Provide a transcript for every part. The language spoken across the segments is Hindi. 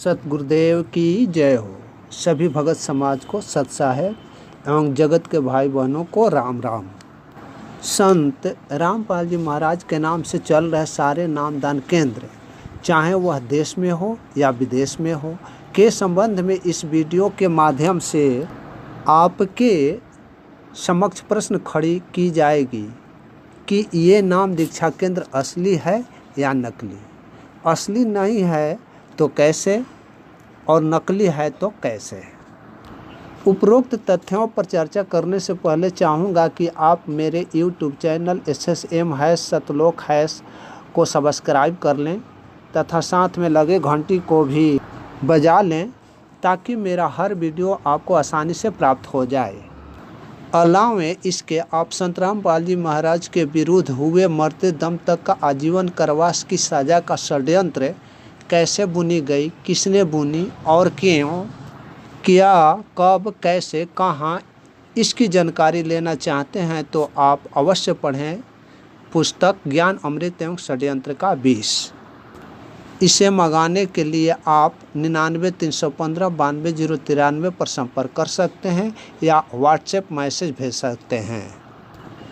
सतगुरुदेव की जय हो। सभी भगत समाज को सत साहेब एवं जगत के भाई बहनों को राम राम। संत रामपाल जी महाराज के नाम से चल रहे सारे नामदान केंद्र, चाहे वह देश में हो या विदेश में हो, के संबंध में इस वीडियो के माध्यम से आपके समक्ष प्रश्न खड़ी की जाएगी कि ये नाम दीक्षा केंद्र असली है या नकली। असली नहीं है तो कैसे, और नकली है तो कैसे। उपरोक्त तथ्यों पर चर्चा करने से पहले चाहूँगा कि आप मेरे YouTube चैनल SSM-सतलोक- को सब्सक्राइब कर लें तथा साथ में लगे घंटी को भी बजा लें ताकि मेरा हर वीडियो आपको आसानी से प्राप्त हो जाए। अलावे इसके आप संत रामपाल जी महाराज के विरुद्ध हुए मरते दम तक का आजीवन कारावास की सज़ा का षड्यंत्र कैसे बुनी गई, किसने बुनी और क्यों किया, कब, कैसे, कहाँ, इसकी जानकारी लेना चाहते हैं तो आप अवश्य पढ़ें पुस्तक ज्ञान अमृत एवं षड्यंत्र का विष। इसे मंगाने के लिए आप 99-315-92-093 पर संपर्क कर सकते हैं या व्हाट्सएप मैसेज भेज सकते हैं।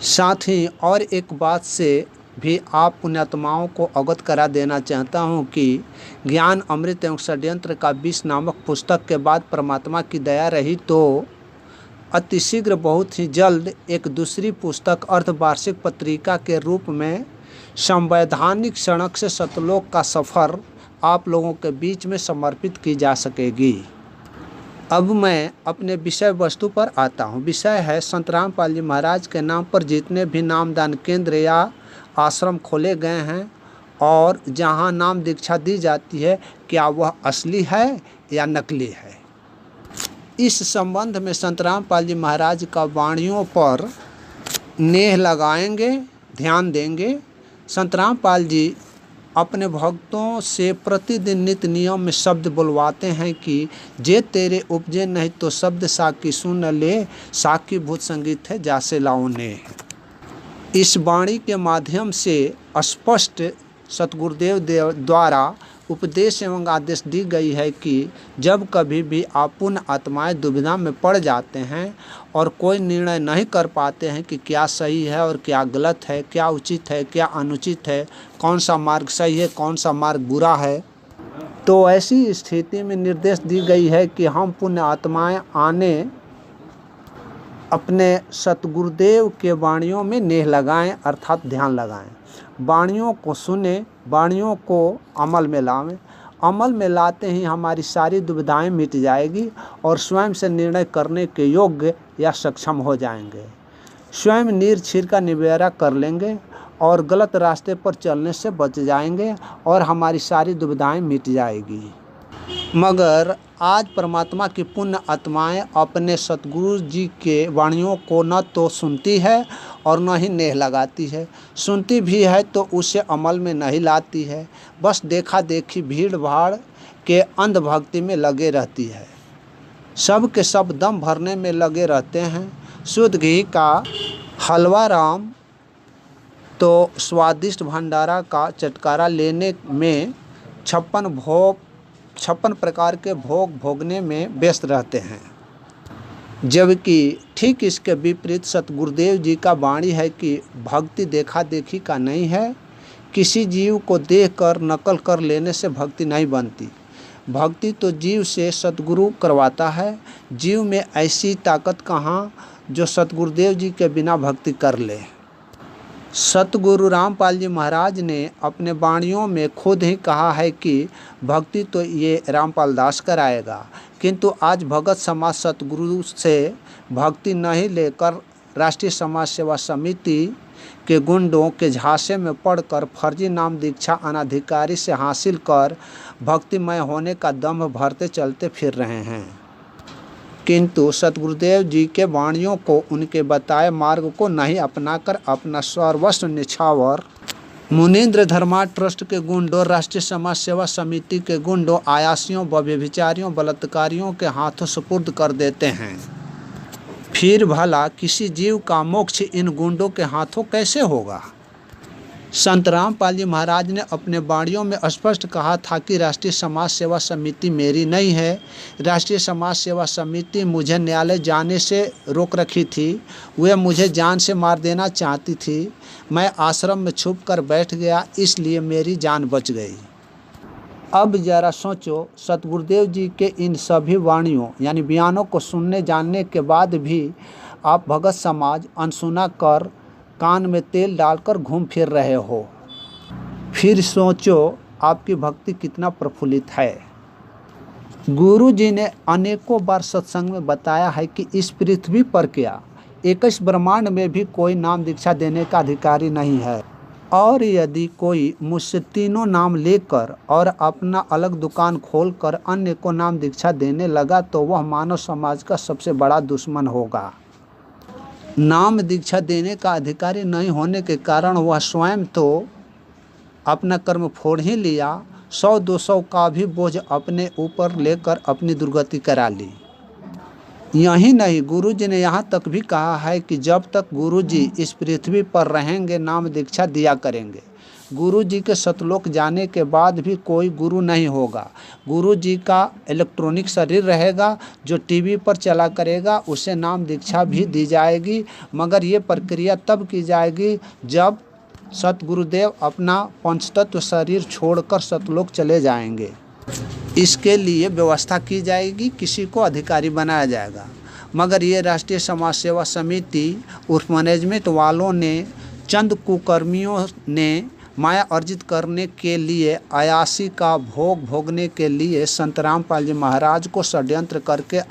साथ ही और एक बात से भी आप पुण्यात्माओं को अवगत करा देना चाहता हूं कि ज्ञान अमृत एवं षड्यंत्र का विष नामक पुस्तक के बाद परमात्मा की दया रही तो अतिशीघ्र बहुत ही जल्द एक दूसरी पुस्तक अर्धवार्षिक पत्रिका के रूप में संवैधानिक सड़क से सतलोक का सफ़र आप लोगों के बीच में समर्पित की जा सकेगी। अब मैं अपने विषय वस्तु पर आता हूँ। विषय है संत रामपाल जी महाराज के नाम पर जितने भी नामदान केंद्र या आश्रम खोले गए हैं और जहाँ नाम दीक्षा दी जाती है, क्या वह असली है या नकली है। इस संबंध में संत रामपाल जी महाराज का वाणियों पर नेह लगाएंगे, ध्यान देंगे। संत रामपाल जी अपने भक्तों से प्रतिदिन नित्य नियम में शब्द बुलवाते हैं कि जे तेरे उपजे नहीं तो शब्द साकी सुन ले, साकी भूत संगीत है जासे लाओ ने। इस वाणी के माध्यम से स्पष्ट सतगुरुदेव द्वारा उपदेश एवं आदेश दी गई है कि जब कभी भी आप पुण्य आत्माएं दुविधा में पड़ जाते हैं और कोई निर्णय नहीं कर पाते हैं कि क्या सही है और क्या गलत है, क्या उचित है, क्या अनुचित है, कौन सा मार्ग सही है, कौन सा मार्ग बुरा है, तो ऐसी स्थिति में निर्देश दी गई है कि हम पुण्य आत्माएं आने अपने सतगुरुदेव के वाणियों में नेह लगाएं, अर्थात ध्यान लगाएं। वाणियों को सुने, वाणियों को अमल में लावें। अमल में लाते ही हमारी सारी दुविधाएं मिट जाएगी और स्वयं से निर्णय करने के योग्य या सक्षम हो जाएंगे। स्वयं नीर छीर का निबेरा कर लेंगे और गलत रास्ते पर चलने से बच जाएंगे और हमारी सारी दुविधाएं मिट जाएगी। मगर आज परमात्मा की पुण्य आत्माएं अपने सतगुरु जी के वाणियों को न तो सुनती है और न ही नेह लगाती है। सुनती भी है तो उसे अमल में नहीं लाती है, बस देखा देखी भीड़ भाड़ के अंधभक्ति में लगे रहती है। सब के सब दम भरने में लगे रहते हैं। शुद्ध घी का हलवा राम तो स्वादिष्ट भंडारा का चटकारा लेने में 56 प्रकार के भोग भोगने में व्यस्त रहते हैं। जबकि ठीक इसके विपरीत सतगुरुदेव जी का वाणी है कि भक्ति देखा देखी का नहीं है। किसी जीव को देखकर नकल कर लेने से भक्ति नहीं बनती। भक्ति तो जीव से सतगुरु करवाता है। जीव में ऐसी ताकत कहाँ जो सतगुरुदेव जी के बिना भक्ति कर ले। सतगुरु रामपाल जी महाराज ने अपने वाणियों में खुद ही कहा है कि भक्ति तो ये रामपाल दास कराएगा, किंतु आज भगत समाज सतगुरु से भक्ति नहीं लेकर राष्ट्रीय समाज सेवा समिति के गुंडों के झांसे में पड़कर फर्जी नाम दीक्षा अनाधिकारी से हासिल कर भक्तिमय होने का दम्भ भरते चलते फिर रहे हैं। किंतु सतगुरुदेव जी के वाणियों को, उनके बताए मार्ग को नहीं अपनाकर अपना सर्वस्व निछावर मुनीन्द्र धर्मा ट्रस्ट के गुंडों, राष्ट्रीय समाज सेवा समिति के गुंडों, आयासियों, व्यभिचारियों, बलात्कारियों के हाथों सुपुर्द कर देते हैं। फिर भला किसी जीव का मोक्ष इन गुंडों के हाथों कैसे होगा। संत रामपाल जी महाराज ने अपने वाणियों में स्पष्ट कहा था कि राष्ट्रीय समाज सेवा समिति मेरी नहीं है। राष्ट्रीय समाज सेवा समिति मुझे न्यायालय जाने से रोक रखी थी। वे मुझे जान से मार देना चाहती थी। मैं आश्रम में छुप कर बैठ गया, इसलिए मेरी जान बच गई। अब जरा सोचो, सतगुरुदेव जी के इन सभी वाणियों यानी बयानों को सुनने जानने के बाद भी आप भगत समाज अनसुना कर कान में तेल डालकर घूम फिर रहे हो। फिर सोचो आपकी भक्ति कितना प्रफुल्लित है। गुरु जी ने अनेकों बार सत्संग में बताया है कि इस पृथ्वी पर क्या 21 ब्रह्मांड में भी कोई नाम दीक्षा देने का अधिकारी नहीं है, और यदि कोई मुझसे तीनों नाम लेकर और अपना अलग दुकान खोलकर अन्य को नाम दीक्षा देने लगा तो वह मानव समाज का सबसे बड़ा दुश्मन होगा। नाम दीक्षा देने का अधिकारी नहीं होने के कारण वह स्वयं तो अपना कर्म फोड़ ही लिया, 100-200 का भी बोझ अपने ऊपर लेकर अपनी दुर्गति करा ली। यही नहीं, गुरु जी ने यहाँ तक भी कहा है कि जब तक गुरु जी इस पृथ्वी पर रहेंगे नाम दीक्षा दिया करेंगे। गुरु जी के सतलोक जाने के बाद भी कोई गुरु नहीं होगा। गुरु जी का इलेक्ट्रॉनिक शरीर रहेगा जो टीवी पर चला करेगा, उसे नाम दीक्षा भी दी जाएगी, मगर ये प्रक्रिया तब की जाएगी जब सतगुरुदेव अपना पंचतत्व शरीर छोड़कर सतलोक चले जाएंगे। इसके लिए व्यवस्था की जाएगी, किसी को अधिकारी बनाया जाएगा। मगर ये राष्ट्रीय समाज सेवा समिति उर्फ मैनेजमेंट वालों ने, चंद कुकर्मियों ने माया अर्जित करने के लिए, अयासी का भोग भोगने के लिए संत रामपाल जी महाराज को षड्यंत्र करके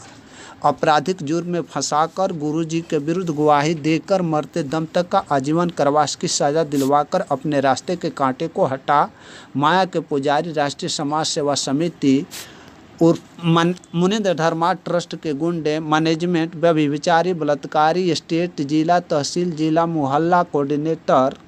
आपराधिक जुर्म में फंसाकर गुरु जी के विरुद्ध गवाही देकर मरते दम तक का आजीवन कारावास की सज़ा दिलवाकर अपने रास्ते के कांटे को हटा माया के पुजारी राष्ट्रीय समाज सेवा समिति और मुनीन्द्र धर्मा ट्रस्ट के गुंडे, मैनेजमेंट, व्यभिचारी, बलात्कारी, स्टेट, जिला, तहसील, जिला, मोहल्ला कोऑर्डिनेटर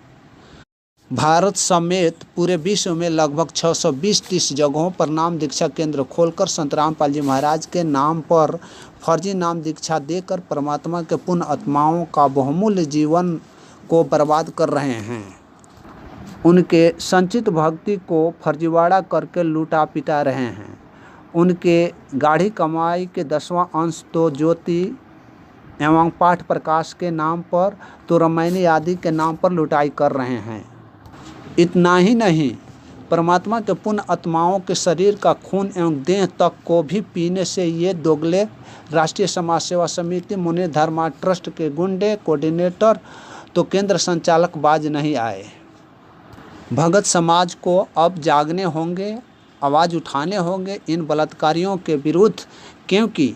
भारत समेत पूरे विश्व में लगभग 620-30 जगहों पर नाम दीक्षा केंद्र खोलकर संत रामपाल जी महाराज के नाम पर फर्जी नाम दीक्षा देकर परमात्मा के पुण्य आत्माओं का बहुमूल्य जीवन को बर्बाद कर रहे हैं। उनके संचित भक्ति को फर्जीवाड़ा करके लूटा पिटा रहे हैं। उनके गाढ़ी कमाई के 10वां अंश तो ज्योति एवं पाठ प्रकाश के नाम पर तो रामायणी आदि के नाम पर लुटाई कर रहे हैं। इतना ही नहीं, परमात्मा के पुण्य आत्माओं के शरीर का खून एवं देह तक को भी पीने से ये दोगले राष्ट्रीय समाज सेवा समिति मुनीन्द्र धर्मा ट्रस्ट के गुंडे कोऑर्डिनेटर तो केंद्र संचालक बाज नहीं आए। भगत समाज को अब जागने होंगे, आवाज़ उठाने होंगे इन बलात्कारियों के विरुद्ध, क्योंकि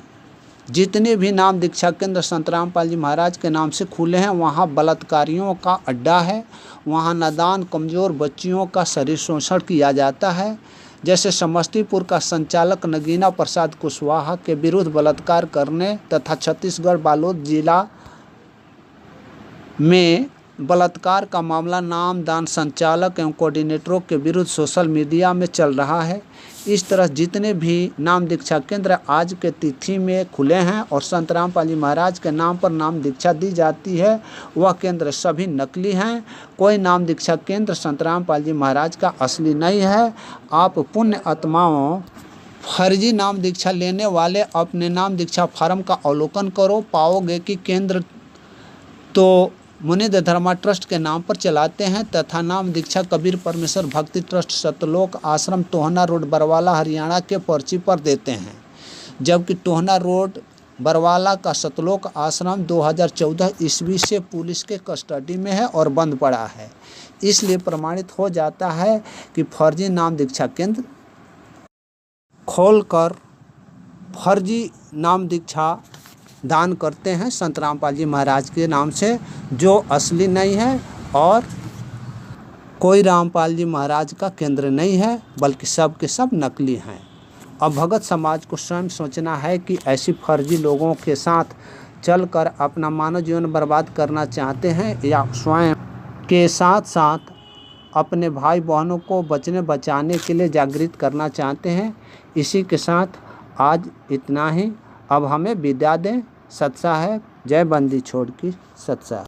जितने भी नाम दीक्षा केंद्र संत रामपाल जी महाराज के नाम से खुले हैं वहाँ बलात्कारियों का अड्डा है। वहाँ नादान कमज़ोर बच्चियों का शरीर शोषण किया जाता है। जैसे समस्तीपुर का संचालक नगीना प्रसाद कुशवाहा के विरुद्ध बलात्कार करने तथा छत्तीसगढ़ बालोद जिला में बलात्कार का मामला नामदान संचालक एवं कोऑर्डिनेटरों के विरुद्ध सोशल मीडिया में चल रहा है। इस तरह जितने भी नाम दीक्षा केंद्र आज के तिथि में खुले हैं और संत रामपाल जी महाराज के नाम पर नाम दीक्षा दी जाती है, वह केंद्र सभी नकली हैं। कोई नाम दीक्षा केंद्र संत रामपाल जी महाराज का असली नहीं है। आप पुण्य आत्माओं, फर्जी नाम दीक्षा लेने वाले अपने नाम दीक्षा फार्म का अवलोकन करो, पाओगे कि केंद्र तो मुनीन्द्र धर्मा ट्रस्ट के नाम पर चलाते हैं तथा नाम दीक्षा कबीर परमेश्वर भक्ति ट्रस्ट सतलोक आश्रम टोहना रोड बरवाला हरियाणा के पर्ची पर देते हैं, जबकि टोहना रोड बरवाला का सतलोक आश्रम 2014 ईस्वी से पुलिस के कस्टडी में है और बंद पड़ा है। इसलिए प्रमाणित हो जाता है कि फर्जी नाम दीक्षा केंद्र खोलकर फर्जी नाम दीक्षा दान करते हैं संत रामपाल जी महाराज के नाम से, जो असली नहीं है और कोई रामपाल जी महाराज का केंद्र नहीं है, बल्कि सब के सब नकली हैं। अब भगत समाज को स्वयं सोचना है कि ऐसी फर्जी लोगों के साथ चलकर अपना मानव जीवन बर्बाद करना चाहते हैं या स्वयं के साथ साथ अपने भाई बहनों को बचाने के लिए जागृत करना चाहते हैं। इसी के साथ आज इतना ही। अब हमें विदा दें। सत साहेब, जय बंदी छोड़ की सत साहेब।